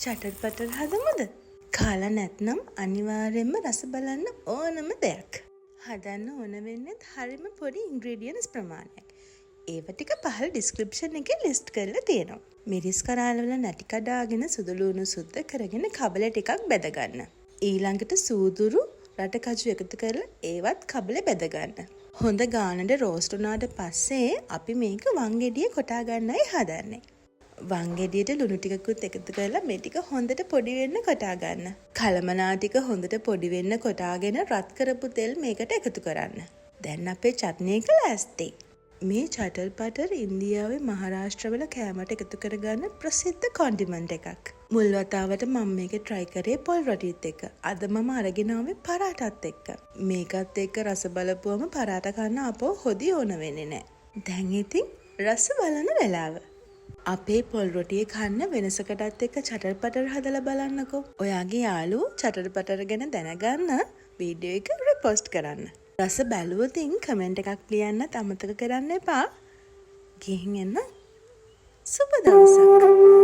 චටර් පටර් හදමුද? කාලා නැත්නම් අනිවාර්යෙන්ම රස බලන්න ඕනම දෙයක්. හදන්න ඕන වෙන්නේත් හරිම පොඩි ඉන්ග්‍රීඩියන්ට්ස් ප්‍රමාණයක්. ඒව ටික පහළ ඩිස්ක්‍රිප්ෂන් එකේ ලිස්ට් කරලා තියෙනවා. මිරිස් කරාලවල නැටි කඩාගෙන සුදු ලුණු සුද්ද කරගෙන කබල ටිකක් බෙද ගන්න. ඊළඟට සූදුරු රට කජු එකතු කරලා ඒවත් කබලේ බෙද ගන්න. හොඳ ගානට රෝස්ට් වුණාට පස්සේ අපි මේක වංගෙඩියේ කොටා ගන්නයි හදන්නේ. වංගෙඩියට ලුණු ටිකකුත් එකතු කරලා මේ ටික හොඳට පොඩි වෙන්න කොටා ගන්න. කලමනා ටික හොඳට පොඩි වෙන්න කොටාගෙන රත් කරපු තෙල් මේකට එකතු කරන්න. දැන් අපේ චට්නි එක ලෑස්ති. මේ චටර් පටර් ඉන්දියාවේ මහාරාෂ්ට්‍රවල කෑමට එකතු කරගන්න ප්‍රසිද්ධ කොන්ඩිමන්ට් එකක්. මුල් වතාවට මම මේක try කරේ පොල් රොටිත් එක්ක. අද මම අරගෙන ආවේ පරාටත් එක්ක. මේකත් එක්ක රස බලපුවම පරාට කන්න අපෝ හොදි ඕන වෙන්නේ නැහැ. දැන් ඉතින් රස බලන වෙලාව. අපේ පොල් රොටියේ කන්න වෙනසකටත් එක්ක චටර් පටර් හදලා බලන්නකෝ. ඔයාගේ යාළුවෝ චටර් පටර් ගැන දැනගන්න වීඩියෝ එක රිපෝස්ට් කරන්න. රස බැලුවොතින් කමෙන්ට් එකක් ලියන්නත් අමතක කරන්න එපා. ගිහින් එන්න. සුබ දවසක්.